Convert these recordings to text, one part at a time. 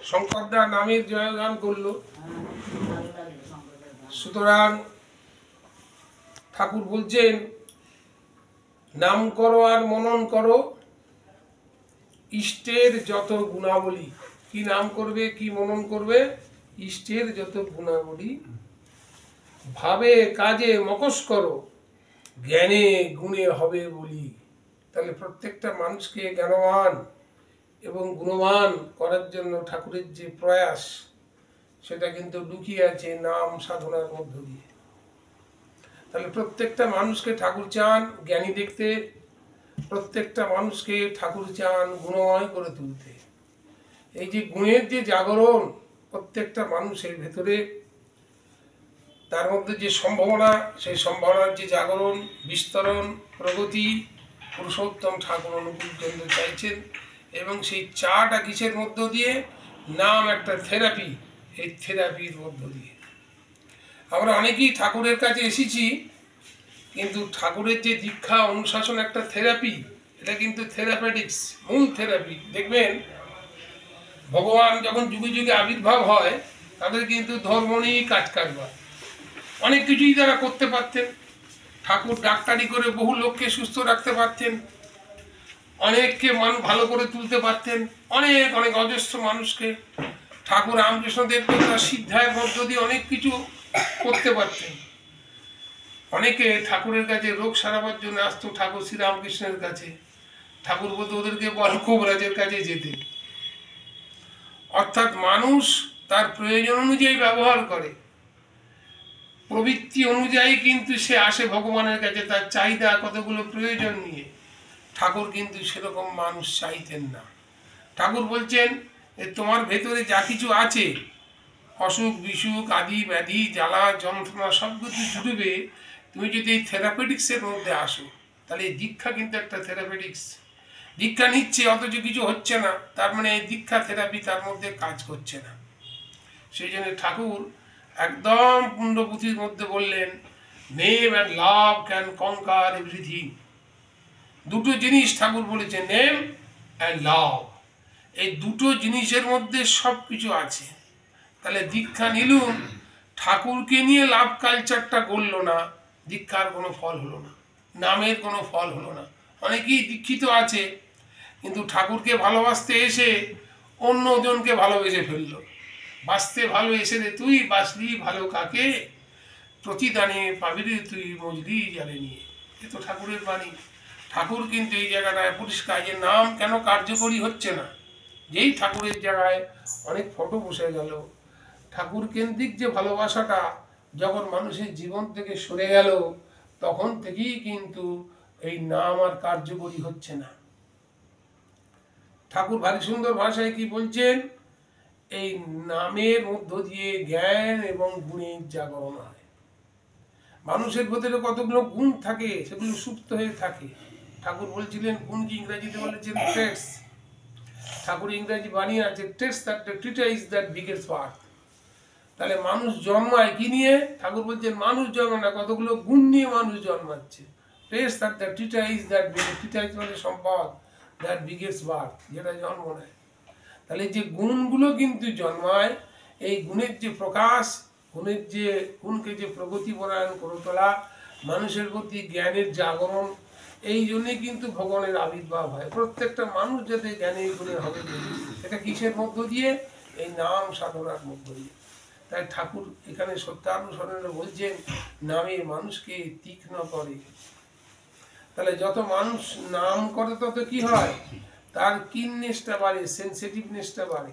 শঙ্করদা নামের জয়গান করল। সুতরাং ঠাকুর বলছেন নাম করো আর মনন করো ইষ্টের যত গুণাবলী। কি নাম করবে, কি মনন করবে? ইষ্টের যত গুণাবলী। ভাবে কাজে মকস করো জ্ঞানে গুণে হবে বলি। তাহলে প্রত্যেকটা মানুষকে জ্ঞানবান এবং গুণবান করার জন্য ঠাকুরের যে প্রয়াস, সেটা কিন্তু লুকিয়ে আছে নাম সাধনার মধ্য দিয়ে। তাহলে প্রত্যেকটা মানুষকে ঠাকুর চান জ্ঞানী দেখতে, প্রত্যেকটা মানুষকে ঠাকুর চান গুণময় করে তুলতে। এই যে গুণের যে জাগরণ প্রত্যেকটা মানুষের ভেতরে, তার মধ্যে যে সম্ভাবনা, সেই সম্ভাবনার যে জাগরণ, বিস্তরণ, প্রগতি পুরুষোত্তম ঠাকুর অনুকূল চন্দ্র চাইছেন। এবং সেই চাটা কিসের মধ্য দিয়ে? নাম একটা থেরাপি, এই থেরাপির মধ্য দিয়ে। আমরা অনেকেই ঠাকুরের কাছে এসেছি, কিন্তু ঠাকুরের যে দীক্ষা অনুশাসন একটা থেরাপি, এটা কিন্তু থেরাপিটিক্স, মূল থেরাপি। দেখবেন ভগবান যখন যুগে যুগে আবির্ভাব হয়, তাদের কিন্তু ধর্ম নিয়েই কাজ কারবার, অনেক কিছুই তারা করতে পারতেন। ঠাকুর ডাক্তারি করে বহু লোককে সুস্থ রাখতে পারতেন, অনেককে ভালো করে তুলতে পারতেন, অনেক অনেক অজস্র মানুষকে। ঠাকুর রামকৃষ্ণদেব তার সিদ্ধায়ের মধ্য দিয়ে অনেক কিছু করতে পারতেন। অনেকে ঠাকুরের কাছে রোগ সারাবার জন্য আসতো ঠাকুর শ্রীরামকৃষ্ণের কাছে। ঠাকুর বলতো ওদেরকে বল কবিরাজের কাছে যেতে। অর্থাৎ মানুষ তার প্রয়োজন অনুযায়ী ব্যবহার করে, প্রবৃত্তি অনুযায়ী কিন্তু সে আসে ভগবানের কাছে তার চাহিদা কতগুলো প্রয়োজন নিয়ে। ঠাকুর কিন্তু সেরকম মানুষ চাইতেন না। ঠাকুর বলছেন তোমার ভেতরে যা কিছু আছে, অসুখ বিসুখ আদি ব্যাধি জ্বালা যন্ত্রণা সব কিছু জুড়বে, তুমি যদি এই থেরাপিটিক্সের মধ্যে আসো, তাহলে এই দীক্ষা কিন্তু একটা থেরাপিটিক্স। দীক্ষা নিচ্ছে অথচ কিছু হচ্ছে না, তার মানে এই দীক্ষা থেরাপি তার মধ্যে কাজ করছে না। সেই জন্য ঠাকুর একদম পুণ্যপুঁথির মধ্যে বললেন name and love can কনকার everything. দুটো জিনিস ঠাকুর বলেছেন, নেম অ্যান্ড লাভ। এই দুটো জিনিসের মধ্যে সব কিছু আছে। তাহলে দীক্ষা নিলুম, ঠাকুরকে নিয়ে লাভ কালচারটা করলো না, দীক্ষার কোনো ফল হলো না, নামের কোনো ফল হলো না। অনেকেই দীক্ষিত আছে, কিন্তু ঠাকুরকে ভালোবাসতে এসে অন্যজনকে ভালোবেসে ফেললো। বাঁচতে ভালো এসে রে তুই, বাঁচলি ভালো কাকে, প্রতিদানে পাবি রে তুই মজলি জানে নিয়ে। এ তো ঠাকুরের বাণী। ঠাকুর কিন্তু এই জায়গাটায় পরিষ্কার যে নাম কেন কার্যকরী হচ্ছে না। যেই ঠাকুরের জায়গায় অনেক ফটো বসে গেল, ঠাকুর কেন্দ্রিক যে ভালোবাসাটা যখন মানুষের জীবন থেকে সরে গেল, তখন থেকেই কিন্তু এই নাম আর কার্যকরী হচ্ছে না। ঠাকুর ভারী সুন্দর ভাষায় কি বলছেন, এই নামের মধ্য দিয়ে জ্ঞান এবং গুণের জাগরণ হয়। মানুষের ভেতরে কতগুলো গুণ থাকে, সেগুলো সুপ্ত হয়ে থাকে। ঠাকুর বলছিলেন গুণকে ইংরেজিতে বলেছেন ট্রেটস। ঠাকুর ইংরেজি বানিয়ে আছে traits that trait is that biggest part. তাহলে মানুষ জন্মায় কি নিয়ে? ঠাকুর বলছেন মানুষ জন্মায় না, কতগুলো গুণ নিয়ে মানুষ জন্মাচ্ছে। Traits that trait is that biggest, trait is মানে সম্পদ, দ্যাট বিগেস্ট বার্থ, যেটা জন্ম নেয়। তাহলে যে গুণগুলো কিন্তু জন্মায়, এই গুণের যে প্রকাশ, গুণের যে গুণকে যে প্রগতি পরায়ণ করে তোলা, মানুষের প্রতি জ্ঞানের জাগরণ, এই জন্যে কিন্তু ভগবানের আবির্ভাব হয়। প্রত্যেকটা মানুষ যাতে জ্ঞানী গুণে হবে, এটা কিসের মধ্য দিয়ে? এই নাম সাধনার মধ্য দিয়ে। তাই ঠাকুর এখানে সত্যানুসরণে বলছেন নামে মানুষকে তীক্ষ্ণ করে। তাহলে যত মানুষ নাম করে তত কি হয়? তার কিননেসটা বাড়ে, সেন্সিটিভনেসটা বাড়ে।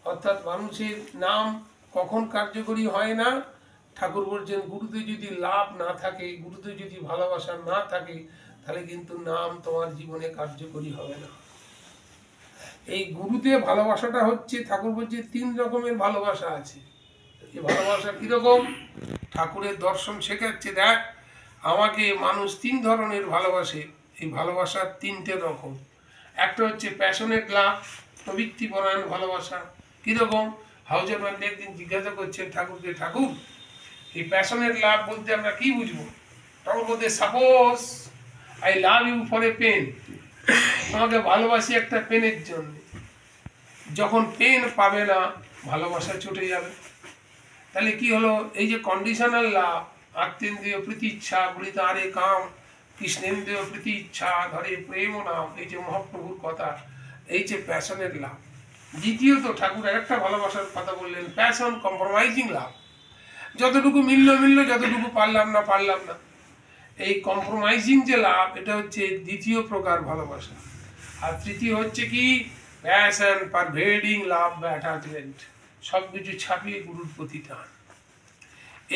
অর্থাৎ মানুষের নাম কখন কার্যকরী হয় না? ঠাকুর বলছেন গুরুতে যদি লাভ না থাকে, গুরুতে যদি ভালোবাসা না থাকে, তাহলে কিন্তু নাম তোমার জীবনে কার্যকরী হবে না। এই গুরুতে ভালোবাসাটা হচ্ছে, ঠাকুর বলছে 3 রকমের ভালোবাসা আছে। এই ভালোবাসা কিরকম? ঠাকুরের দর্শন শেখাচ্ছে, দেখ আমাকে মানুষ 3 ধরনের ভালোবাসে। এই ভালোবাসার 3টে রকম। একটা হচ্ছে প্যাশনেট লাভ, প্রবৃত্তিপরায়ণ ভালোবাসা। কীরকম? হাউজার ম্যান একদিন জিজ্ঞাসা করছেন ঠাকুরকে, ঠাকুর এই প্যাশনেট লাভ বলতে আমরা কি বুঝবো? ঠাকুর বলতে suppose I love you for a pen, তোমাকে ভালোবাসি একটা পেনের জন্য। যখন পেন পাবে না ভালোবাসা ছুটে যাবে। তাহলে কি হলো, এই যে কন্ডিশনাল লাভ, আত্মেন্দ্রিয় প্রীতি ইচ্ছা বলি তারে কাম, কৃষ্ণেন্দ্রিয় প্রীতি ইচ্ছা ধরে প্রেম নাম, এই যে মহাপ্রভুর কথা, এই যে প্যাশনের লাভ। দ্বিতীয়ত ঠাকুর একটা ভালোবাসার কথা বললেন, প্যাশন কম্প্রোমাইজিং লাভ। যতটুকু মিলল, যতটুকু পারলাম না। এই কম্প্রোমাইজিং যে লাভ, এটা হচ্ছে দ্বিতীয় প্রকার ভালোবাসা। আর তৃতীয় হচ্ছে কি, প্যাশন পারভেডিং লাভ বা অ্যাটাচমেন্ট, সব কিছু ছাপিয়ে গুরুর প্রতি টান।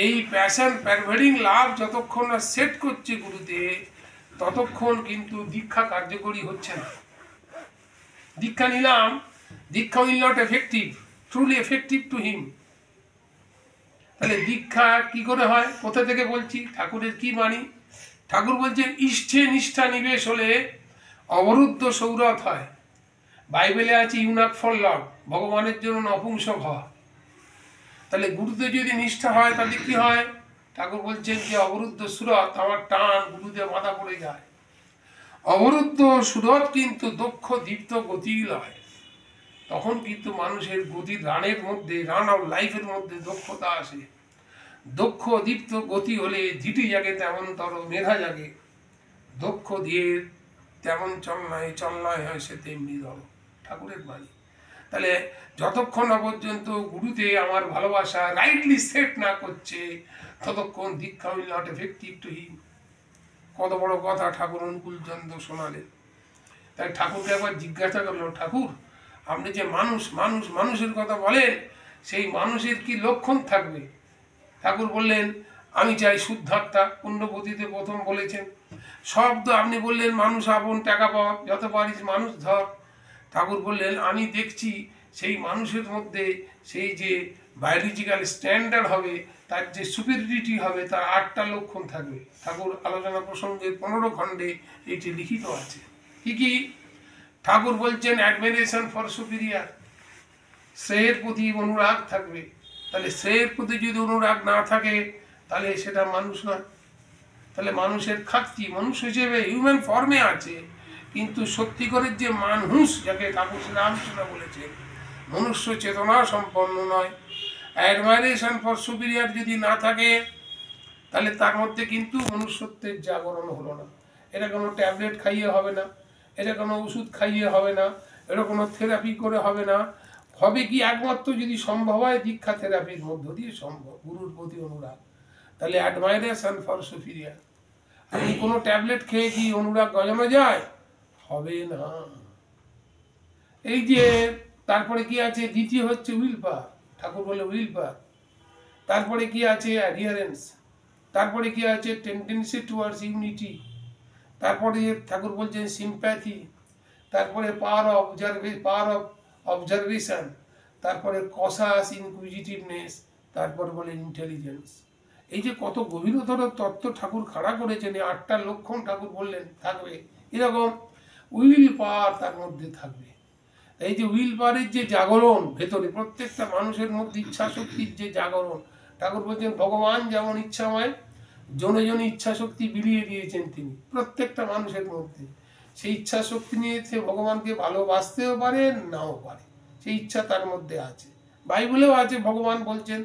এই প্যাশন পারভেডিং লাভ যতক্ষণ না সেট করছে গুরুতে, ততক্ষণ কিন্তু দীক্ষা কার্যকরী হচ্ছে না। দীক্ষা নিলাম, দীক্ষা will not effective, truly effective to him. তাহলে দীক্ষা কি করে হয়, কোথা থেকে বলছি, ঠাকুরের কি বাণী? ঠাকুর বলছেন ইষ্টে নিষ্ঠা নিবেশ হলে অবরুদ্ধ সৌরথ হয়। বাইবেলে আছে ইউনাক ফর লর্ড, ভগবানের জন্য নপুংসক হওয়া। তাহলে গুরুতে যদি নিষ্ঠা হয় তাহলে কি হয়? ঠাকুর বলছেন যে অবরুদ্ধ সুরত, আমার টান গুরুতে মাথা পড়ে যায়। অবরুদ্ধ সুরত কিন্তু দক্ষ দীপ্ত গতি লয়। তখন কিন্তু মানুষের গতি রানের মধ্যে, রান অফ লাইফের মধ্যে দক্ষতা আসে। দক্ষ দীপ্ত গতি হলে ধিটি জাগে তেমন তর মেধা জাগে। দক্ষ দিয়ে তেমন চলনায় হয় সে তেমনি ধর, ঠাকুরের বাণী। তাহলে যতক্ষণ না পর্যন্ত গুরুতে আমার ভালোবাসা রাইটলি সেট না করছে, ততক্ষণ দীক্ষা will not effective to him. কত বড় কথা ঠাকুর অনুকূল চন্দ্র শোনালেন। তাই ঠাকুরকে একবার জিজ্ঞাসা করলো, ঠাকুর আপনি যে মানুষের কথা বলেন, সেই মানুষের কি লক্ষণ থাকবে? ঠাকুর বললেন, আমি চাই শুদ্ধাত্মা, পুণ্যপতিতে প্রথম বলেছেন। শব্দ আপনি বললেন মানুষ আপন টাকা পাওয়া, যত পারিস মানুষ ধর। ঠাকুর বললেন, আমি দেখছি সেই মানুষের মধ্যে সেই যে বায়োলজিক্যাল স্ট্যান্ডার্ড হবে, তার যে সুপিরিয়রিটি হবে, তার 8টা লক্ষণ থাকবে। ঠাকুর আলোচনা প্রসঙ্গে 15 খণ্ডে এটি লিখিত আছে। কি? ঠাকুর বলছেন অ্যাডমিরেশন ফর সুপিরিয়ার, শ্রেয়ের প্রতি অনুরাগ থাকবে। তাহলে শ্রেয়ের প্রতি যদি অনুরাগ না থাকে, তাহলে সেটা মানুষ নয়। তাহলে মানুষের খাকতি, মানুষ হিসেবে হিউম্যান ফর্মে আছে, কিন্তু সত্যিকারের যে মানুষ, যাকে ঠাকুর শ্রীরামকৃষ্ণ বলেছেন, মনুষ্য চেতনা সম্পন্ন নয়। অ্যাডমাইরেশন ফর সুপিরিয়ার যদি না থাকে, তাহলে তার মধ্যে কিন্তু মনুষ্যত্বের জাগরণ হলো না। এটা কোনো ট্যাবলেট খাইয়ে হবে না, এটা কোনো ওষুধ খাইয়ে হবে না, এটা কোনো থেরাপি করে হবে না। হবে কি, একমাত্র যদি সম্ভব হয় দীক্ষা থেরাপির মধ্য দিয়ে সম্ভব, গুরুর প্রতি অনুরাগ। তাহলে অ্যাডমাইরেশন ফর সুপিরিয়ার। আপনি কোনো ট্যাবলেট খেয়ে কি অনুরাগ গজানো যায়? হবে না। এই যে তারপরে কি আছে, দ্বিতীয় হচ্ছে উইল পাওয়ার। ঠাকুর বলে উইল পাওয়ার। তারপরে কি আছে, অ্যাডিয়ারেন্স। তারপরে কি আছে, টেন্ডেন্সি টুয়ার্ডস ইউনিটি। তারপরে ঠাকুর বলছেন সিম্প্যাথি। তারপরে পাওয়ার অফ অবজারভেশন। তারপরে কসাস ইনকুইজিটিভনেস। তারপর বলে ইন্টেলিজেন্স। এই যে কত গভীরতর তত্ত্ব ঠাকুর খাড়া করেছেন, এই 8টা লক্ষণ ঠাকুর বললেন থাকবে। এরকম উইল পাওয়ার তার মধ্যে থাকবে। এই যে উইল পাওয়ারের যে জাগরণ ভেতরে, প্রত্যেকটা মানুষের মধ্যে ইচ্ছা শক্তির যে জাগরণ, ঠাকুর বলছেন ভগবান যেমন ইচ্ছাময়, জনে জনে ইচ্ছা শক্তি বিলিয়ে দিয়েছেন তিনি প্রত্যেকটা মানুষের মধ্যে। সেই ইচ্ছা শক্তি নিয়ে সে ভগবানকে ভালোবাসতেও পারে, নাও পারে, সেই ইচ্ছা তার মধ্যে আছে। বাইবেলেও আছে, ভগবান বলছেন,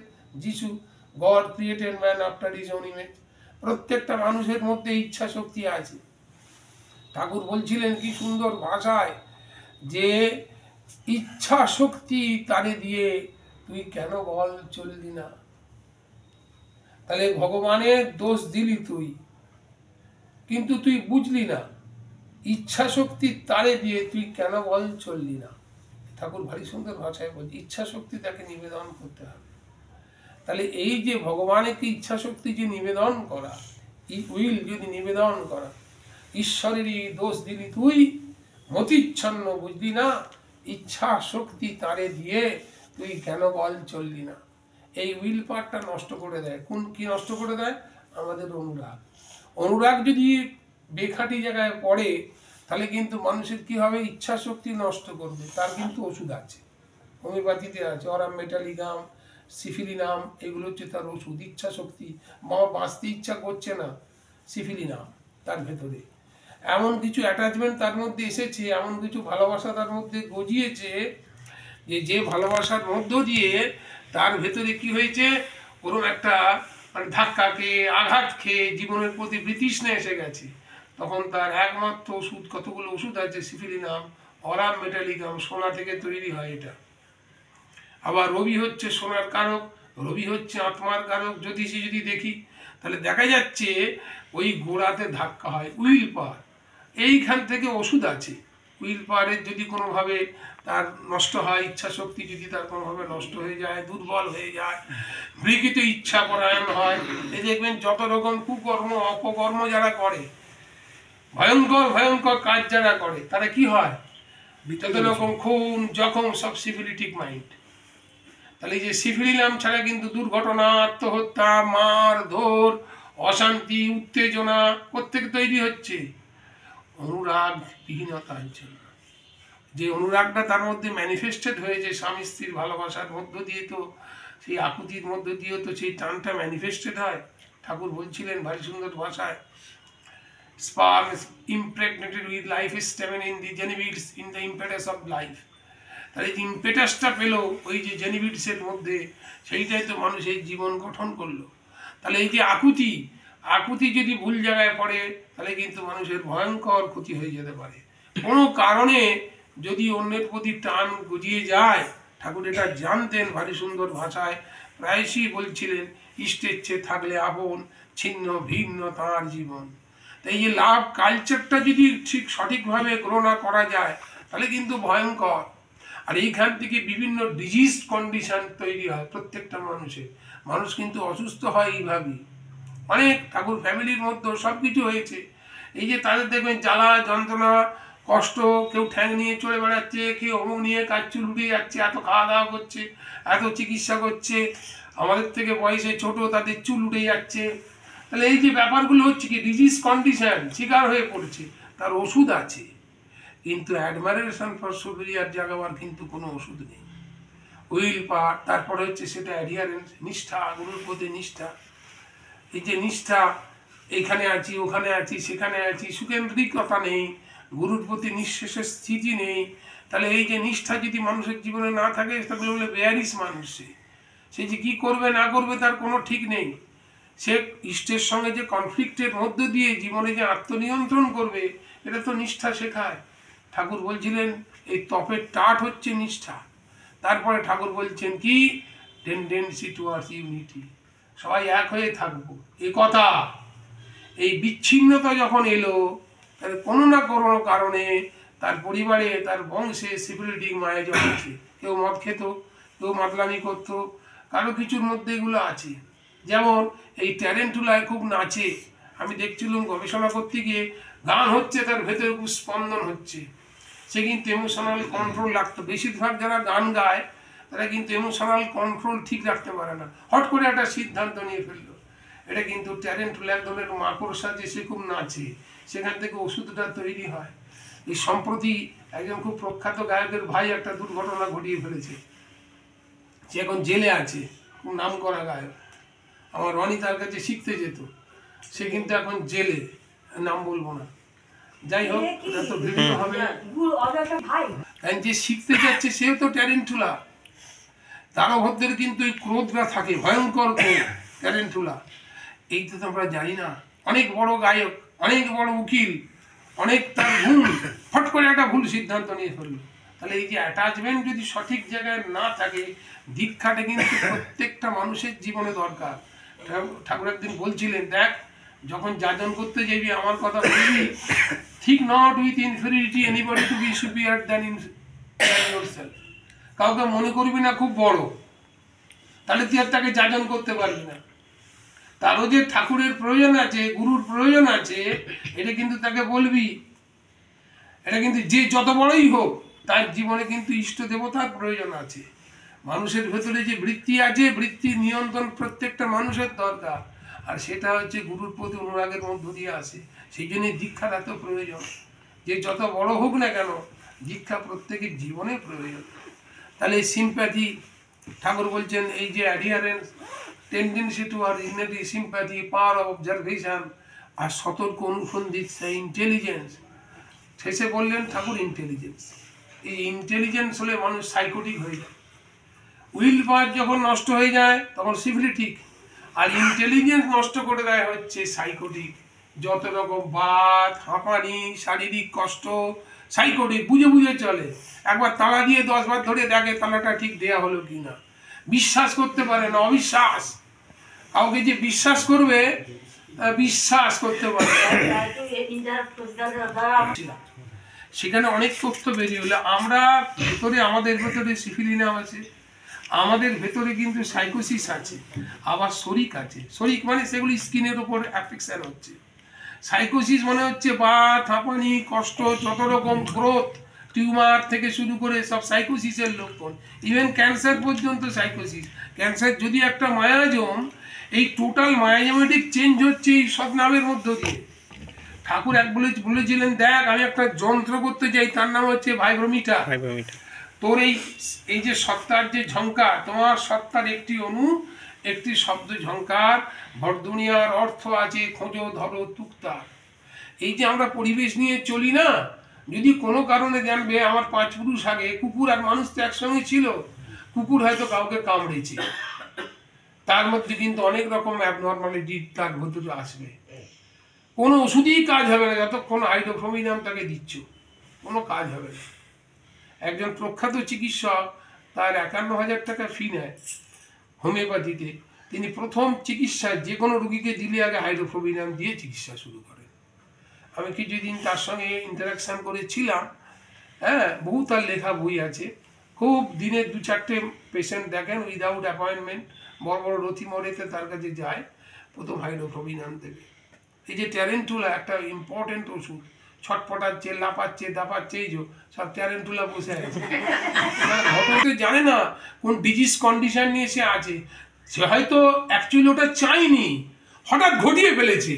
যিশু, god created man after his own image. প্রত্যেকটা মানুষের মধ্যে ইচ্ছা শক্তি আছে। ঠাকুর বলছিলেন কি সুন্দর ভাষায়, যে ইচ্ছা শক্তি তারে দিয়ে তুই কেন বল চললি না। তাহলে ভগবানের দোষ দিলি তুই, কিন্তু তুই বুঝলি না। ইচ্ছা শক্তি তারে দিয়ে তুই কেন বল চললি না। ঠাকুর ভারী সুন্দর ভাষায় বলছে, ইচ্ছা শক্তি তাকে নিবেদন করতে হবে। তাহলে এই যে ভগবানকে ইচ্ছা শক্তি যে নিবেদন করা, উইল যদি নিবেদন করা, ঈশ্বরেরই দোষ দিলি তুই, মতিচ্ছন্ন বুঝলি না। ইচ্ছা শক্তি তারে দিয়ে তুই কেন বল চললি না। এই উইল পাওয়ারটা নষ্ট করে দেয়। কি নষ্ট করে দেয়? আমাদের অনুরাগ। অনুরাগ যদি বেখাটি জায়গায় পড়ে, তাহলে কিন্তু মানুষের কি হবে, ইচ্ছা শক্তি নষ্ট করবে। তার কিন্তু ওষুধ আছে, হোমিওপ্যাথিতে আছে, অরাম মেটালিগাম, সিফিলিনাম, এগুলো হচ্ছে তার ওষুধ। ইচ্ছা শক্তি, বাঁচতে ইচ্ছা করছে না, সিফিলিনাম তার ভেতরে এমন কিছু অ্যাটাচমেন্ট তার মধ্যে এসেছে, এমন কিছু ভালোবাসা তার মধ্যে গজিয়েছে, যে ভালোবাসার মধ্য দিয়ে তার ভেতরে কি হয়েছে, ওরকম একটা মানে ধাক্কা খেয়ে আঘাত খেয়ে জীবনের প্রতি বিতৃষ্ণা এসে গেছে, তখন তার একমাত্র ওষুধ, কতগুলো ওষুধ আছে, সিফিলিনাম, অরাম মেটালিকাম, সোনা থেকে তৈরি হয় এটা। আবার রবি হচ্ছে সোনার কারক, রবি হচ্ছে আত্মার কারক। জ্যোতিষী যদি দেখি তাহলে দেখা যাচ্ছে ওই গোড়াতে ধাক্কা হয় উইল পাওয়ার, এইখান থেকে ওষুধ আছে। উইল পাওয়ারের যদি কোনোভাবে তার নষ্ট হয়, ইচ্ছা শক্তি যদি তার কোনোভাবে নষ্ট হয়ে যায়, দুর্বল হয়ে যায়, বিকৃত ইচ্ছা পরায়ণ হয়, এই দেখবেন যত রকম কুকর্ম অপকর্ম যারা করে, ভয়ঙ্কর ভয়ঙ্কর কাজ যারা করে, তারা কি হয়, যত রকম খুন জখম সব সিফিলিটিক মাইন্ড। তাহলে এই যে সিফিলিনাম ছাড়া কিন্তু দুর্ঘটনা, আত্মহত্যা, মার ধর, অশান্তি, উত্তেজনা প্রত্যেক তৈরি হচ্ছে অনুরাগ বিহীনতার জন্য। যে অনুরাগটা তার মধ্যে ম্যানিফেস্টেড হয়েছে স্বামী স্ত্রীর ভালোবাসার মধ্য দিয়ে, তো সেই আকুতির মধ্য দিয়েও তো সেই টানটা ম্যানিফেস্টেড হয়। ঠাকুর বলছিলেন ভারী সুন্দর ভাষায়, sperm is impregnated with life is stamen in the genivids in the impetus of life। তাহলে যে ইম্পেটাসটা পেলো ওই যে জেনিভিডসের মধ্যে, সেইটাই তো মানুষের জীবন গঠন করলো। তাহলে এই যে আকুতি, আকুতি যদি ভুল জায়গায় পড়ে তাহলে কিন্তু মানুষের ভয়ঙ্কর ক্ষতি হয়ে যেতে পারে। কোনো কারণে যদি অন্যের প্রতি টান গজিয়ে যায়, ঠাকুর এটা জানতেন, ভারী সুন্দর ভাষায় প্রায়শই বলছিলেন, ইষ্টের চেয়ে থাকলে আপন, ছিন্ন ভিন্ন তাঁর জীবন। তাই এই লাভ কালচারটা যদি ঠিক সঠিকভাবে গ্রহণ করা যায় তাহলে কিন্তু ভয়ঙ্কর। আর এইখান থেকে বিভিন্ন ডিজিজ কন্ডিশন তৈরি হয় প্রত্যেকটা মানুষের, মানুষ কিন্তু অসুস্থ হয় এইভাবেই। অনেক ঠাকুর ফ্যামিলির মধ্যে সব কিছু হয়েছে, এই যে তাদের দেখবেন জ্বালা যন্ত্রণা কষ্ট, কেউ ঠ্যাং নিয়ে চলে বেড়াচ্ছে, কেউ অমুক নিয়ে কাজ চুল উঠে যাচ্ছে, এত খাওয়া দাওয়া করছে, এত চিকিৎসা করছে, আমাদের থেকে বয়সে ছোট তাদের চুল উঠে যাচ্ছে। তাহলে এই যে ব্যাপারগুলো হচ্ছে কি ডিজিজ কন্ডিশন, শিকার হয়ে পড়ছে, তার ওষুধ আছে, কিন্তু অ্যাডমাইরেশন ফর সুপিরিয়র জাগাবার কিন্তু কোনো ওষুধ নেই। উইল পাওয়ার, তারপরে হচ্ছে সেটা অ্যাডিয়ারেন্স, নিষ্ঠা, গুরুর প্রতি নিষ্ঠা। এই যে নিষ্ঠা, এখানে আছি ওখানে আছি সেখানে আছি, সুকেন্দ্রিকতা নেই, গুরুর প্রতি নিঃশেষের স্থিতি নেই। তাহলে এই যে নিষ্ঠা যদি মানুষের জীবনে না থাকে, তাহলে বলে বেয়ারিস মানুষ, সে যে কী করবে না করবে তার কোনো ঠিক নেই। সে ইষ্টের সঙ্গে যে কনফ্লিক্টের মধ্য দিয়ে জীবনে যে আত্মনিয়ন্ত্রণ করবে, এটা তো নিষ্ঠা শেখায়। ঠাকুর বলছিলেন এই তপের টাট হচ্ছে নিষ্ঠা। তারপরে ঠাকুর বলছেন কি, টেন্ডেন্সি টুয়ার্ডস ইউনিটি, সবাই এক হয়ে থাকবো এ কথা। এই বিচ্ছিন্নতা যখন এলো, তাহলে কোনো না কোনো কারণে তার পরিবারে তার বংশে সিকিউরিটি মায়া জমেছে, কেউ মদ খেত, কেউ মাতলামি করতো, কারো কিছুর মধ্যে এগুলো আছে। যেমন এই ট্যারেন্টুলায় খুব নাচে, আমি দেখছিলাম গবেষণা করতে গিয়ে, গান হচ্ছে তার ভেতরে খুব স্পন্দন হচ্ছে, সে কিন্তু ইমোশনাল কন্ট্রোল রাখতো। বেশিরভাগ যারা গান গায় তারা কিন্তু ইমোশনাল কন্ট্রোল ঠিক রাখতে পারে না, হট করে একটা সিদ্ধান্ত নিয়ে ফেললো। এটা কিন্তু ট্যারেন্টুলা এক ধরনের মাকড়সা, যে সে খুব নাচে, সেখান থেকে ওষুধটা তৈরি হয়। এই সম্প্রতি একজন খুব প্রখ্যাত গায়কের ভাই একটা দুর্ঘটনা ঘটিয়ে ফেলেছে, সে এখন জেলে আছে, খুব নাম করা গায়ক, আমার রনি তার কাছে শিখতে যেত, সে কিন্তু এখন জেলে, নাম বলবো না, যাই হোক এটা তো ভিডিও হবে। যে শিখতে যাচ্ছে সেও তো ট্যারেন্টুলা, তার মধ্যে কিন্তু এই ক্রোধটা থাকে, ভয়ঙ্কর ক্রোধ, ট্যারেন্টুলা। এই তো আমরা জানি না, অনেক বড় গায়ক, অনেক বড় উকিল, অনেক তার ভুল, ফট করে একটা ভুল সিদ্ধান্ত নিয়ে ফেললো। তাহলে এই যে অ্যাটাচমেন্ট যদি সঠিক জায়গায় না থাকে, দীক্ষাটা কিন্তু প্রত্যেকটা মানুষের জীবনে দরকার। ঠাকুর একদিন বলছিলেন, দেখ যখন যাজন করতে যাবি আমার কথা বলবি, ঠিক not with inferiority anybody to be superior than yourself, কাউকে মনে করবি না খুব বড়, তাহলে তুই আর তাকে যাজন করতে পারবি না। তারও যে ঠাকুরের প্রয়োজন আছে, গুরুর প্রয়োজন আছে, এটা কিন্তু তাকে বলবি। এটা কিন্তু যে যত বড়ই হোক, তার জীবনে কিন্তু ইষ্ট দেবতার প্রয়োজন আছে। মানুষের ভেতরে যে বৃত্তি আছে, বৃত্তি নিয়ন্ত্রণ প্রত্যেকটা মানুষের দরকার, আর সেটা হচ্ছে গুরুর প্রতি অনুরাগের মধ্য দিয়ে আসে। সেই জন্যই দীক্ষার এত প্রয়োজন, যে যত বড় হোক না কেন, দীক্ষা প্রত্যেকের জীবনে প্রয়োজন। তাহলে এই সিম্প্যাথি, ঠাকুর বলছেন এই যে অ্যাডিয়ারেন্স, টেন্ডেন্সি টু আর unity, sympathy, power of observation, আর সতর্ক অনুসন্ধিৎসা, ইন্টেলিজেন্স। শেষে বললেন ঠাকুর ইন্টেলিজেন্স, এই ইন্টেলিজেন্স হলে মানুষ সাইকোটিক হয়ে যায়। উইল পাওয়ার যখন নষ্ট হয়ে যায় তখন সিফিলিটিক, আর ইন্টেলিজেন্স নষ্ট করে দেয় হচ্ছে সাইকোটিক। যত রকম বাত, হাঁপানি, শারীরিক কষ্ট, সাইকোটিক, বুঝে বুঝে চলে। একবার তালা দিয়ে 10 বার ধরে দেখে তালাটা ঠিক দেয়া হলো কিনা। বিশ্বাস করতে পারে না, অবিশ্বাস। কাউকে যে বিশ্বাস করবে, বিশ্বাস করতে পারে সেখানে অনেক তথ্য বেরিয়ে হলো। আমরা ভেতরে, আমাদের ভেতরে সিফিলিনাম আছে, আমাদের ভেতরে কিন্তু সাইকোসিস আছে, আবার শরিক আছে। শরিক মানে সেগুলি স্কিনের উপর অ্যাফেকশন হচ্ছে। সাইকোসিস মানে হচ্ছে বাত, হাঁপানি, কষ্ট, যত রকম গ্রোথ, টিউমার থেকে শুরু করে সব সাইকোসিসের লক্ষণ। ইভেন ক্যান্সার পর্যন্ত সাইকোসিস। ক্যান্সার যদি একটা মায়াজম, এই টোটাল মায়াজমেটিক চেঞ্জ হচ্ছে এই সব নামের মধ্য দিয়ে। ঠাকুর এক বলেছিলেন, দেখ আমি একটা যন্ত্র করতে চাই, তার নাম হচ্ছে ভাইব্রোমিটার। তোর এই যে সত্তার যে ঝংকার, তোমার সত্তার একটি অণু, একটি শব্দ ঝংকার, ভরদুনিয়ার অর্থ আছে খোঁজো ধরো তুক্তার। এই যে আমরা পরিবেশ নিয়ে চলি না, যদি কোনো কারণে জানবে আমার 5 পুরুষ আগে কুকুর আর মানুষ তো একসঙ্গে ছিল, কুকুর হয়তো কাউকে কামড়েছে, তার মধ্যে কিন্তু অনেক রকম অ্যাবনর্মালিটি তার ভেতরে আসবে। কোনো ওষুধই কাজ হবে না যতক্ষণ হাইড্রোফ্লোমিনাম তাকে দিচ্ছ, কোনো কাজ হবে না। একজন প্রখ্যাত চিকিৎসক, তার 51,000 টাকা ফি নেয় হোমিওপ্যাথিতে। তিনি প্রথম চিকিৎসায় যে কোনো রুগীকে দিলে আগে হাইড্রোফ্লোমিনাম দিয়ে চিকিৎসা শুরু করেন। আমি কিছুদিন তার সঙ্গে ইন্টারাকশান করেছিলাম। হ্যাঁ, বহু তার লেখা বই আছে। খুব দিনে 2-4টে পেশেন্ট দেখেন উইদাউট অ্যাপয়েন্টমেন্ট। বড় বড় রথি মরেতে তার কাছে যায়, প্রথম হাইড্রোফ্লোমিনাম দেবে। এই যে ট্যারেন্টুলা একটা ইম্পর্টেন্ট ওষুধ, ছটপটাচ্ছে, লাপাচ্ছে, দাপাচ্ছে, এই যে সব ট্যারেন্টুলা বসে আছে। ঘটনাতে জানে না কোন ডিজিজ কন্ডিশন নিয়ে সে আছে। সে হয়তো অ্যাকচুয়ালি ওটা চায়নি, হঠাৎ ঘটিয়ে ফেলেছে,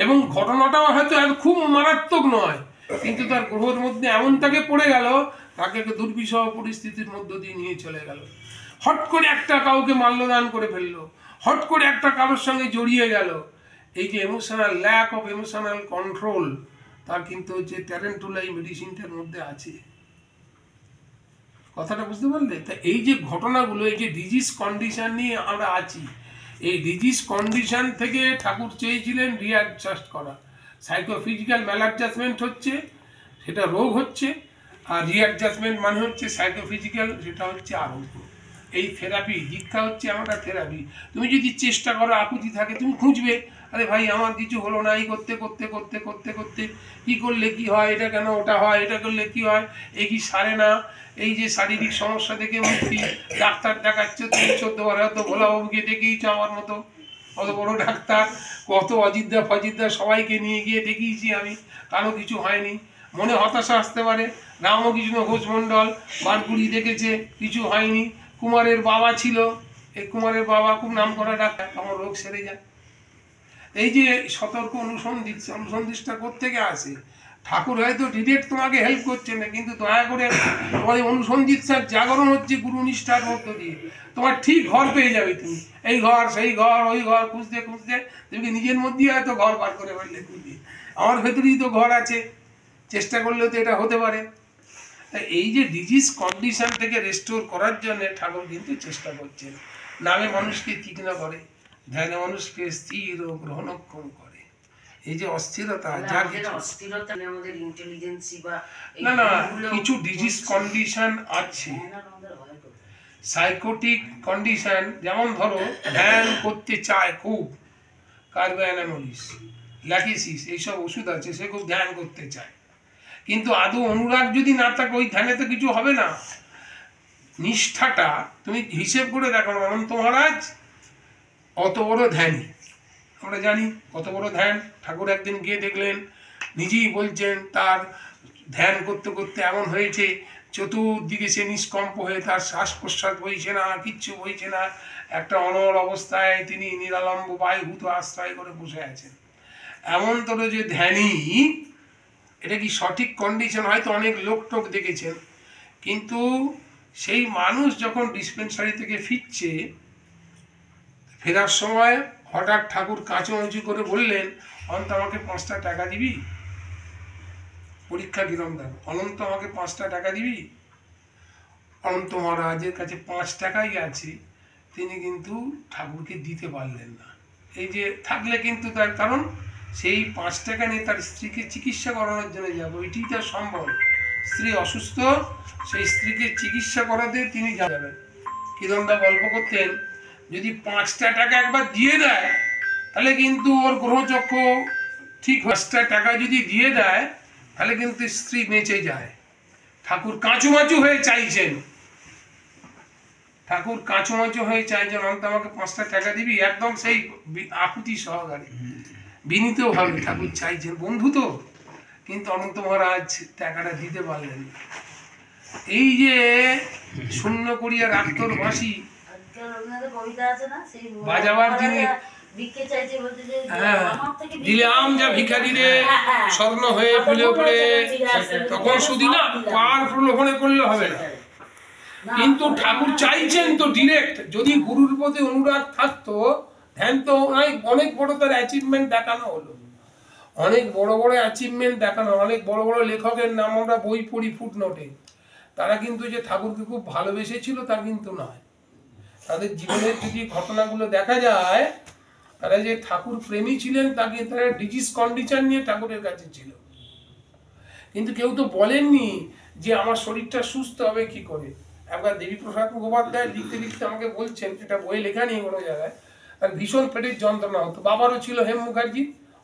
এবং ঘটনাটাও হয়তো খুব মারাত্মক নয়, কিন্তু তার গ্রহের মধ্যে এমন তাকে পড়ে গেল, তাকে একটা দুর্বিষহ পরিস্থিতির মধ্য দিয়ে নিয়ে চলে গেল। হট করে একটা কাউকে মাল্যদান করে ফেললো, হট করে একটা কারোর সঙ্গে জড়িয়ে গেল। এই যে emotional, lack of emotional control, তার কিন্তু হচ্ছে ট্যারেন্টুলা এই মেডিসিনটার মধ্যে আছে। কথাটা বুঝতে পারলে? তা এই যে ঘটনাগুলো, এই যে ডিজিজ কন্ডিশন নিয়ে আমরা আছি, এই ডিজিজ কন্ডিশন থেকে ঠাকুর চেয়েছিলেন রিঅ্যাডজাস্ট করা। সাইকোফিজিক্যাল ম্যালঅ্যাডজাস্টমেন্ট হচ্ছে, সেটা রোগ হচ্ছে, আর রিঅ্যাডজাস্টমেন্ট মানে হচ্ছে সাইকোফিজিক্যাল, সেটা হচ্ছে আরোগ্য। এই থেরাপি, দীক্ষা হচ্ছে আমরা থেরাপি। তুমি যদি চেষ্টা করো, আকুতি থাকে, তুমি খুঁজবে, আরে ভাই আমার কিছু হলো না, এই করতে করতে করতে করতে করতে কী করলে কি হয়, এটা কেন ওটা হয়, এটা করলে কি হয়, এ কি সারে না, এই যে শারীরিক সমস্যা থেকে মুক্তি। ডাক্তার দেখাচ্ছে, তুমি 14 বার হয়তো ভোলাবাবুকে দেখিয়েছ আমার মতো, অত বড় ডাক্তার, কত অজিদ্দা ফজিদ্দা সবাইকে নিয়ে গিয়ে দেখিয়েছি আমি, কারো কিছু হয়নি। মনে হতাশা আসতে পারে। রামকৃষ্ণ ঘোষ মণ্ডল বারপুরি দেখেছে, কিছু হয়নি। কুমারের বাবা ছিল, এই কুমারের বাবা খুব নাম করা ডাক্তার, আমার রোগ সেরে যায়। এই যে সতর্ক অনুসন্ধিৎসা কোত্থেকে আসে? ঠাকুর হয়তো ডিরেক্ট তোমাকে হেল্প করছে না, কিন্তু দয়া করে তোমার অনুসন্ধিৎসার জাগরণ হচ্ছে গুরু নিষ্ঠার মধ্য দিয়ে। তোমার ঠিক ঘর পেয়ে যাবে তুমি, এই ঘর সেই ঘর ওই ঘর খুঁজতে খুঁজতে তুমি নিজের মধ্যেই হয়তো ঘর বার করে ফেললে। তুমি, আমার ভেতরেই তো ঘর আছে, চেষ্টা করলেও তো এটা হতে পারে। এই যে ডিজিজ কন্ডিশন থেকে রেস্টোর করার জন্য ঠাকুর কিন্তু চেষ্টা করছেন। নামে মানুষকে তীক্ষ্ণ করে, ধ্যানে মানুষকে স্থির ও গ্রহণক্ষম করে। এই যে অস্থিরতা, যা কিছু অস্থিরতা আমাদের ইন্টেলিজেন্সি বা না না, কিছু ডিজিজ কন্ডিশন আছে, সাইকোটিক কন্ডিশন। যেমন ধরো ধ্যান করতে চায় খুব, কার্বোঅ্যানামোলিস, ল্যাকিসিস, এইসব ওষুধ আছে, সে খুব ধ্যান করতে চায়, কিন্তু আদৌ অনুরাগ যদি না থাকে ওই ধ্যানে তো কিছু হবে না। নিষ্ঠাটা তুমি হিসেব করে দেখো, অনন্ত মহারাজ অত বড় ধ্যানী, আমরা জানি কত বড় ধ্যান। ঠাকুর একদিন গিয়ে দেখলেন, নিজেই বলছেন তার ধ্যান করতে করতে এমন হয়েছে চতুর্দিকে সে নিষ্কম্প হয়ে, তার শ্বাস প্রশ্বাস বইছে না, কিচ্ছু বইছে না, একটা অনড় অবস্থায় তিনি নিরালম্ব বায়ুভূত আশ্রয় করে বসে আছেন। এমন তোর যে ধ্যানী, এটা কি সঠিক কন্ডিশন? হয়তো অনেক লোক টোক দেখেছেন, কিন্তু সেই মানুষ যখন ডিসপেন্সারি থেকে ফিরছে, ফেরার সময় হঠাৎ ঠাকুর কাঁচো উঁচু করে বললেন, অন্ত আমাকে 5টা টাকা দিবি? পরীক্ষা কিরম দেন, অনন্ত আমাকে 5টা টাকা দিবি। অনন্ত মহারাজের কাছে 5 টাকাই আছে, তিনি কিন্তু ঠাকুরকে দিতে পারলেন না। এই যে থাকলে কিন্তু তার কারণ সেই 5 টাকা নিয়ে তার স্ত্রীকে চিকিৎসা করানোর জন্য যাবো, এটি তার সম্ভব। স্ত্রী অসুস্থ, সেই স্ত্রীকে চিকিৎসা করাতে তিনি যাবেন। কিরণদা গল্প করতেন, যদি 5টা টাকা একবার দিয়ে দেয় তাহলে কিন্তু ওর গ্রহচক্র ঠিক, 5টা টাকা যদি দিয়ে দেয় তাহলে কিন্তু স্ত্রী বেঁচে যায়। ঠাকুর কাঁচুমাচু হয়ে চাইছেন, ঠাকুর কাঁচুমাচু হয়ে চাইছেন অন্ত আমাকে 5টা টাকা দিবি, একদম সেই আকুতি সহকারে বিনীতভাবে ঠাকুর চাইছেন, বন্ধু তো। কিন্তু অনন্ত মহারাজ টাকাটা দিতে পারলেন না। এই যে শূন্য করিয়া রাখতর ভাসি বাজাবার যিনি, দিলাম যা ভিখারিরে স্বর্ণ হয়ে ফুলে ফুলে, তখন শুধু না পার প্রলোভনে করলে হবে না, কিন্তু ঠাকুর চাইছেন তো ডিরেক্ট। যদি গুরুর প্রতি অনুরাগ থাকতো, ধ্যান তো অনেক বড় তার অ্যাচিভমেন্ট দেখানো হলো, অনেক বড় বড় অ্যাচিভমেন্ট দেখানো, অনেক বড় বড় লেখকের নাম আমরা বই পড়ি ফুটনোটে, তারা কিন্তু যে ঠাকুরকে খুব ভালোবেসেছিল তা কিন্তু নয়। তাদের জীবনের যদি ঘটনাগুলো দেখা যায়, তারা যে ঠাকুর প্রেমী ছিলেন তা কিন্তু তারা ডিজিজ কন্ডিশন নিয়ে ঠাকুরের কাছে ছিল। কিন্তু কেউ তো বলেননি যে আমার শরীরটা সুস্থ হবে কি করে। একবার দেবীপ্রসাদ মুখোপাধ্যায় লিখতে লিখতে আমাকে বলছেন, এটা বই লেখা নেই কোনো জায়গায়, আর ভীষণ পেটের যন্ত্রণা হতো। বাবারও ছিল হেম মুখার্জি,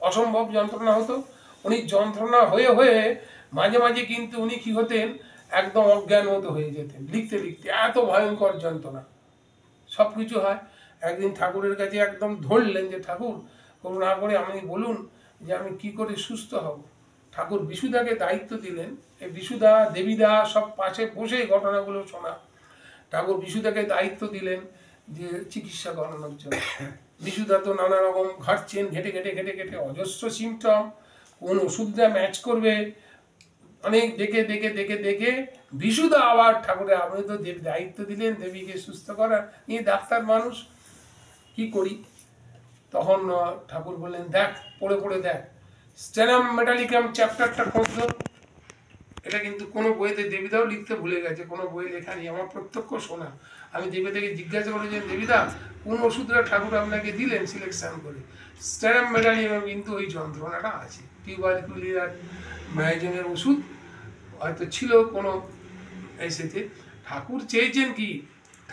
অসম্ভব যন্ত্রণা হতো। উনি যন্ত্রণা হয়ে হয়ে মাঝে মাঝে কিন্তু উনি কি হতেন, একদম অজ্ঞান মতো হয়ে যেতেন লিখতে লিখতে, এত ভয়ঙ্কর যন্ত্রণা। সব কিছু হয়, একদিন ঠাকুরের কাছে একদম ধরলেন যে ঠাকুর করুণা করে আপনি বলুন যে আমি কি করে সুস্থ হব। ঠাকুর বিশুদাকে দায়িত্ব দিলেন, এই বিশুদা দেবীদা সব পাশে বসে ঘটনাগুলো শোনা। ঠাকুর বিশুদাকে দায়িত্ব দিলেন যে চিকিৎসা করানোর জন্য। বিশুদা তো নানা রকম ঘাটছেন, ঘেটে ঘেটে ঘেটে ঘেটে অজস্র সিমটম, কোন ওষুধটা ম্যাচ করবে, অনেক দেখে দেখে দেখে দেখে বিশুদা আবার ঠাকুরের, আপনি তো দায়িত্ব দিলেন দেবীকে সুস্থ করার, নিয়ে ডাক্তার মানুষ কি করি। তখন ঠাকুর বললেন দেখ, পড়ে পড়ে দেখ স্টেনাম মেটালিকাম চ্যাপ্টারটা খোঁজ। এটা কিন্তু কোনো বইতে দেবীদাও লিখতে ভুলে গেছে, কোনো বই লেখা নেই, আমার প্রত্যক্ষ শোনা। আমি দেবীদাকে জিজ্ঞাসা করেছেন, দেবীদা কোন ওষুধটা ঠাকুর আপনাকে দিলেন সিলেকশন করে। স্টেনাম মেটালিকাম কিন্তু ওই যন্ত্রণাটা আছে, টিউবারকুলার আর মাইজনের ওষুধ হয়তো ছিল কোনো এসেতে। ঠাকুর চেয়েছেন কি,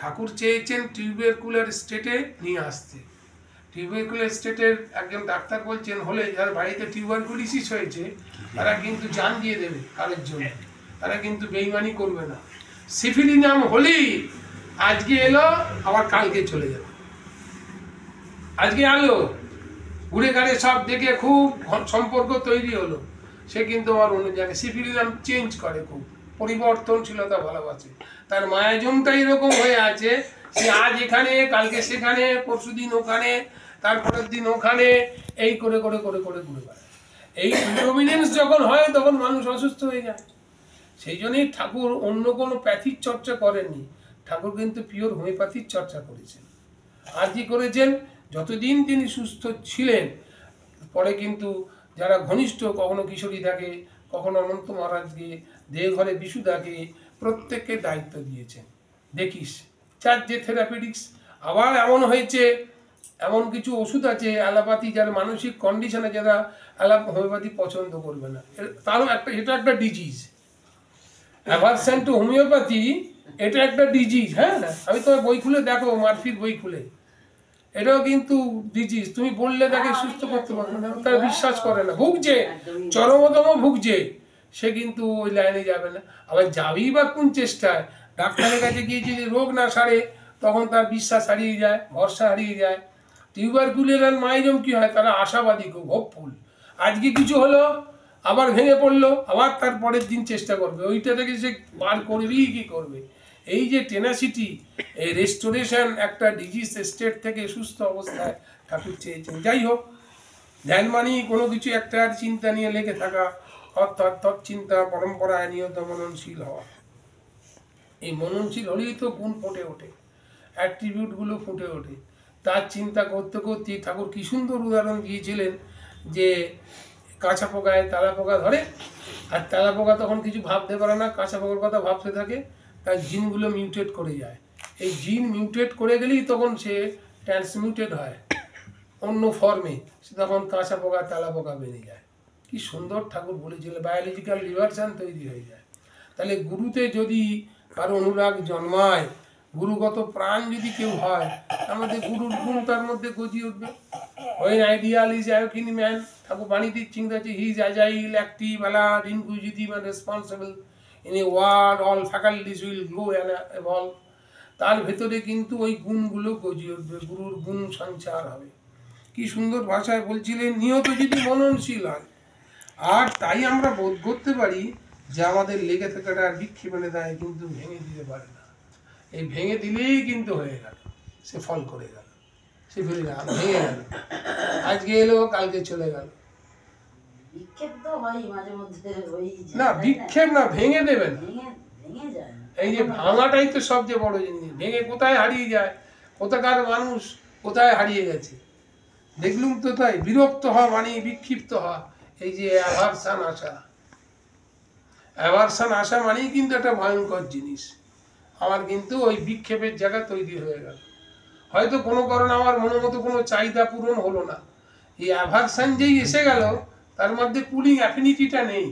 ঠাকুর চেয়েছেন টিউবারকুলার স্টেটে নিয়ে আসতে। টিউবারকুলার স্টেটের একজন ডাক্তার বলছেন হলে যার বাড়িতে টিউবারকুলোসিস হয়েছে তারা কিন্তু জান দিয়ে দেবে কারোর জন্য, তারা কিন্তু বেইমানি করবে না। সিফিলিনাম হলেই আজকে এলো আবার কালকে চলে যাবে, আজকে আলো ঘুরে ঘাড়ে সব দেখে খুব সম্পর্ক তৈরি হলো, সে কিন্তু আমার অন্য জায়গায়। সিফিলিনাম চেঞ্জ করে, খুব পরিবর্তনশীলতা ভালোবাসে, তার মায়াজমটা এরকম হয়ে আছে, সে আজ এখানে কালকে সেখানে, পরশুদিন ওখানে, তারপরের দিন ওখানে, এই করে করে করে করে ঘুরে বেড়ায়। এই ডোমিনেন্স যখন হয় তখন মানুষ অসুস্থ হয়ে যায়। সেই জন্যই ঠাকুর অন্য কোনো প্যাথির চর্চা করেননি, ঠাকুর কিন্তু পিওর হোমিওপ্যাথির চর্চা করেছেন। আর কি করেছেন, যতদিন তিনি সুস্থ ছিলেন, পরে কিন্তু যারা ঘনিষ্ঠ, কখনো কিশোরী থাকে, কখনো অনন্ত মহারাজকে, দেহঘরে বিশুদাকে, প্রত্যেককে দায়িত্ব দিয়েছেন, দেখিস যার যে থেরাপিউটিক্স। আবার এমন হয়েছে, এমন কিছু ওষুধ আছে অ্যালোপ্যাথি, যার মানসিক কন্ডিশনে যারা হোমিওপ্যাথি পছন্দ করবে না, তারও একটা, এটা একটা ডিজিজ। অ্যাভারশন টু হোমিওপ্যাথি এটা একটা ডিজিজ। হ্যাঁ, আমি তোমার বই খুলে দেখো, মারফির বই খুলে, এটাও কিন্তু ডিজিজ। তুমি বললে তাকে সুস্থ করতে পারবে না, তারা বিশ্বাস করে না, ভুগছে, চরমতম ভুগছে, সে কিন্তু ওই লাইনে যাবে না। আবার যাবেই বা কোন চেষ্টায়, ডাক্তারের কাছে গিয়ে যদি রোগ না সারে তখন তার বিশ্বাস হারিয়ে যায়, ভরসা হারিয়ে যায়। টিউবারকুলার আর মাইজম কি হয়, তারা আশাবাদী, খুব হোপফুল। আজকে কিছু হলো, আবার ভেঙে পড়লো, আবার তার পরের দিন চেষ্টা করবে, ওইটা থেকে সে বার করবেই কি করবে। এই যে টেনাসিটি, এই রেস্টোরেশন একটা ডিজিজ স্টেট থেকে সুস্থ অবস্থায় ঠাকুর চেয়েছেন। যাই হোক, ধ্যান মানেই কোনো কিছু একটা চিন্তা নিয়ে লেগে থাকা, অর্থাৎ তৎচিন্তা পরম্পরায় নিয়ত মননশীল হওয়া। এই মননশীল হলেই তো গুণ ফুটে ওঠে, অ্যাট্রিবিউটগুলো ফুটে ওঠে। তার চিন্তা করতে করতে ঠাকুর কি সুন্দর উদাহরণ দিয়েছিলেন যে কাঁচা পোকায় তালা পোকা ধরে, আর তেলাপোকা তখন কিছু ভাবতে পারে না, কাঁচা পোকার কথা ভাবতে থাকে, তার জিনগুলো মিউটেট করে যায়। এই জিন মিউটেট করে গেলেই তখন সে ট্রান্সমিউটেড হয় অন্য ফর্মে, সে তখন কাঁচা পোকা তেলাপোকা বেরিয়ে যায়। কি সুন্দর ঠাকুর বলেছিল, বায়োলজিক্যাল রিভার্সান তৈরি হয়ে যায়। তাহলে গুরুতে যদি কারো অনুরাগ জন্মায়, গুরুগত প্রাণ যদি কেউ হয়, আমাদের গুরুর গুণ তার মধ্যে গজিয়ে উঠবে। When ideal is awakening in man, ঠাকুর বাণী দিচ্ছেন that he is agile, active, alert, inquisitive and responsible. In a word, all faculties will grow and evolve. তার ভেতরে কিন্তু ওই গুণগুলো গজিয়ে উঠবে, গুরুর গুণ সঞ্চার হবে। কি সুন্দর ভাষায় বলছিলেন, নিয়ত যদি মননশীল হয়। আর তাই আমরা বোধ করতে পারি যে আমাদের লেগে থাকাটা আর বিক্ষেপণে দেয়, কিন্তু ভেঙে দিতে পারে না। এই ভেঙে দিলেই কিন্তু হয়ে গেল, সে ফল করে গেল, সে ফিরে গেল, ভেঙে গেল, আজকে এলো কালকে চলে গেল। বিক্ষেপ তো হয় মাঝে মধ্যে, না বিক্ষেপ না, ভেঙে দেবে না। ভেঙে যায়। এই যে ভাঙাটাই তো সবচেয়ে বড় জিনিস। ভেঙে কোথায় হারিয়ে যায়, কোথাকার মানুষ কোথায় হারিয়ে গেছে দেখলুম তো। তাই বিরক্ত হওয়া মানে বিক্ষিপ্ত হওয়া, এই যে অ্যাভারশন আসা, অ্যাভারশন আসা মানেই কিন্তু একটা ভয়ঙ্কর জিনিস। আমার কিন্তু ওই বিক্ষেপের জায়গা তৈরি হয়ে গেল, হয়তো কোনো কারণে আমার মনের মতো কোনো চাহিদা পূরণ হলো না, এই অ্যাভারশন যেই এসে গেল তার মধ্যে পুলিং অ্যাফিনিটিটা নেই।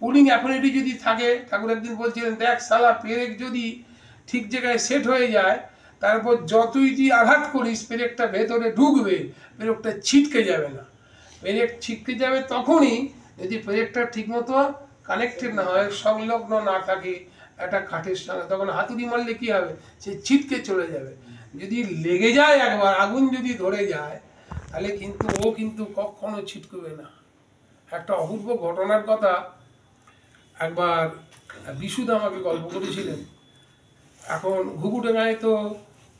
পুলিং অ্যাফিনিটি যদি থাকে, ঠাকুর একদিন বলছিলেন, দেখ সালা পেরেক যদি ঠিক জায়গায় সেট হয়ে যায়, তারপর যতই তুই আঘাত করিস পেরেকটা ভেতরে ঢুকবে, পেরেকটা ছিটকে যাবে না। পেরেক ছিটকে যাবে তখনই যদি পেরেকটা ঠিকমতো কানেক্টেড না হয়, সংলগ্ন না থাকে একটা কাঠের সঙ্গে, তখন হাতুড়ি মারলে কি হবে, সে ছিটকে চলে যাবে। যদি লেগে যায় একবার, আগুন যদি ধরে যায়, তাহলে কিন্তু ও কিন্তু কখনো ছিটকবে না। একটা অপূর্ব ঘটনার কথা একবার বিশুদা আমাকে গল্প করেছিলেন। এখন ঘুঘুডাঙ্গায় তো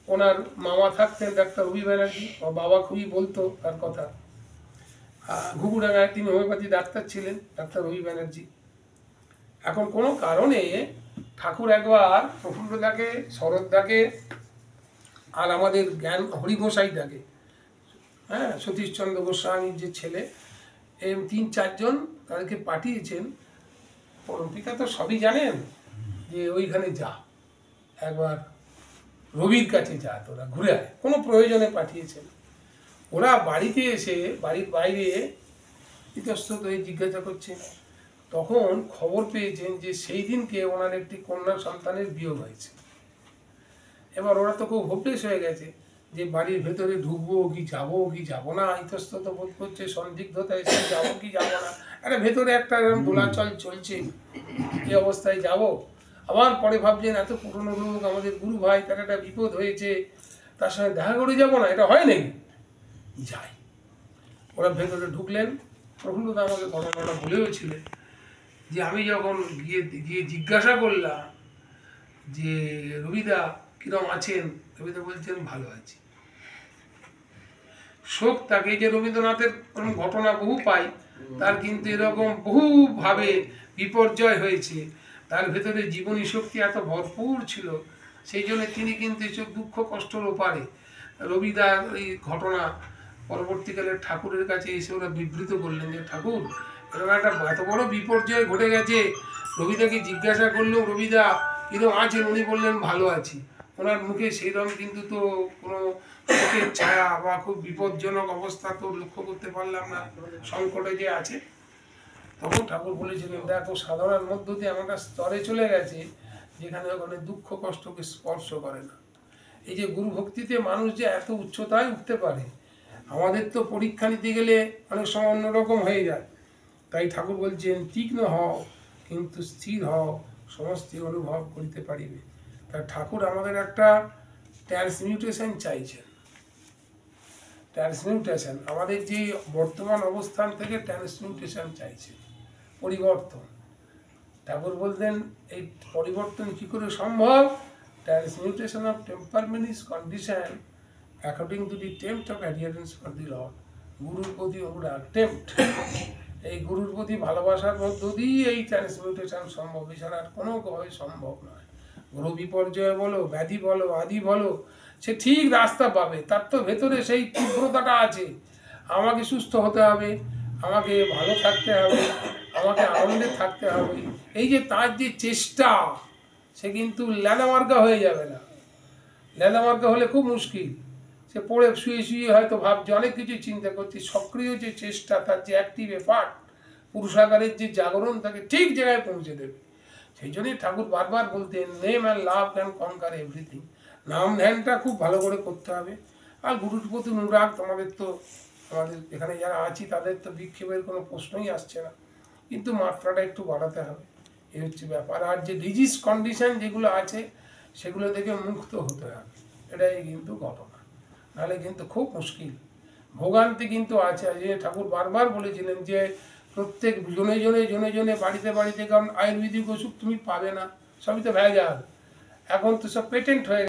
ওনার মামা থাকতেন ডাক্তার রবি ব্যানার্জি, ওর বাবা খুবই বলতো তার কথা। ঘুঘুডাঙ্গায় তিনি হোমিওপ্যাথি ডাক্তার ছিলেন, ডাক্তার রবি ব্যানার্জি। এখন কোনো কারণে ঠাকুর একবার প্রফুল্লদাকে, শরৎদাকে আর আমাদের জ্ঞান হরিঘোষাইটাকে, হ্যাঁ সতীশচন্দ্র গোস্বামীর যে ছেলে, এই 3-4 জন তাদেরকে পাঠিয়েছেন। পরমপিতা তো সবই জানেন, যে ওইখানে যা একবার রবির কাছে যা, তোরা ঘুরে আয়, কোনো প্রয়োজনে পাঠিয়েছেন। ওরা বাড়িতে এসে বাড়ির বাইরে ইতস্তত হয়ে জিজ্ঞাসা করছে, তখন খবর পেয়েছেন যে সেই দিনকে ওনার একটি কন্যা সন্তানের বিয়োগ হয়েছে। এবার ওরা তো খুব হোপলেস হয়ে গেছে যে বাড়ির ভেতরে ঢুকবো কি যাবো না, ইতস্তত বোধ করছে, সন্দিগ্ধতা এসে যাবো কি যাবো না, একটা ভেতরে একটা এরকম দোলাচল চলছে, এই অবস্থায় যাব। আবার পরে ভাবছেন এত পুরনো লোক, আমাদের গুরু ভাই, তার একটা বিপদ হয়েছে, তার সঙ্গে দেখা করে যাবো না, এটা হয় নাকি, যাই। ওরা ভেতরে ঢুকলেন। প্রফুল্লদা আমাকে ঘটনাটা বলেও ছিলেন যে আমি যখন গিয়ে জিজ্ঞাসা করলাম যে রবিদা কিরম আছেন, রবীন্দ্র বলছেন ভালো আছি। শোক তাকে, যে রবীন্দ্রনাথের ঘটনা বহু পাই, তার কিন্তু এরকম বহুভাবে বিপর্যয় হয়েছে, তার ভেতরে জীবনী শক্তি এত ভরপুর ছিল, সেই জন্য তিনি কিন্তু এসব দুঃখ কষ্টর ওপারে। রবিদার এই ঘটনা পরবর্তীকালে ঠাকুরের কাছে এসে ওরা বিবৃত করলেন যে ঠাকুর এরকম একটা এত বড় বিপর্যয় ঘটে গেছে। রবিদাকে জিজ্ঞাসা করলেও রবিদা কিরকম আছেন, উনি বললেন ভালো আছি। ওনার মুখে সেইরকম কিন্তু তো কোনো চোখের ছায়া বা খুব বিপজ্জনক অবস্থা তো লক্ষ্য করতে পারলাম না, সংকটে যে আছে। তখন ঠাকুর বলেছিলেন, দেখো সাধারণ মধ্য দিয়ে এমন একটা স্তরে চলে গেছে যেখানে ওখানে দুঃখ কষ্টকে স্পর্শ করে না। এই যে গুরু ভক্তিতে মানুষ যে এত উচ্চতায় উঠতে পারে, আমাদের তো পরীক্ষা নিতে গেলে অনেক সময় অন্যরকম হয়ে যায়। তাই ঠাকুর বলছেন, তীক্ষ্ণ হও কিন্তু স্থির হও, সমস্ত অনুভব করিতে পারিবে। তা ঠাকুর আমাদের একটা ট্রান্সমিউটেশন চাইছেন, ট্রান্সমিউটেশন, আমাদের যে বর্তমান অবস্থান থেকে ট্রান্সমিউটেশন চাইছে, পরিবর্তন। ঠাকুর বলতেন এই পরিবর্তন কী করে সম্ভব, transmutation of temperament is condition according to the tempt of adherence for the Lord. গুরুর প্রতি অনুরাগ, টেম্পট, এই গুরুর প্রতি ভালোবাসার মধ্য দিয়ে এই ট্রান্সমিউটেশন সম্ভব, এছাড়া আর কোনোভাবে সম্ভব নয়। গ্রহ বিপর্যয় বলো, ব্যাধি বলো, আদি বলো, সে ঠিক রাস্তা পাবে, তার তো ভেতরে সেই তীব্রতাটা আছে। আমাকে সুস্থ হতে হবে, আমাকে ভালো থাকতে হবে, আমাকে আনন্দে থাকতে হবে। এই যে তার যে চেষ্টা, সে কিন্তু ল্যালামার্কা হয়ে যাবে না। ল্যালামার্কা হলে খুব মুশকিল। সে পড়ে শুয়ে শুয়ে হয়তো ভাবছে, অনেক কিছু চিন্তা করছে। সক্রিয় যে চেষ্টা, তার যে অ্যাক্টিভ এফার্ট, পুরুষাকারের যে জাগরণ, তাকে ঠিক জায়গায় পৌঁছে দেবে। সেই জন্যই ঠাকুর বারবার বলতেন, name and love can কনকার everything. নাম ধ্যানটা খুব ভালো করে করতে হবে। আর গুরুর প্রতি অনুরাগ, তোমাদের তো, আমাদের এখানে যারা আছি তাদের তো বিক্ষেপের কোনো প্রশ্নই আসছে না, কিন্তু মাত্রাটা একটু বাড়াতে হবে, এই হচ্ছে ব্যাপার। আর যে ডিজিজ কন্ডিশন যেগুলো আছে, সেগুলো থেকে মুক্ত হতে হবে, এটাই কিন্তু ঘটনা। নাহলে কিন্তু খুব মুশকিল, ভোগান্তি কিন্তু আছে। আজ ঠাকুর বারবার বলেছিলেন যে প্রত্যেক জনে জনে জনে জনে, বাড়িতে বাড়িতে, কারণ আয়ুর্বেদিক ওষুধ তুমি পাবে না, সবই তো ভেজাল। এখন তো সব পেটেন্ট হয়ে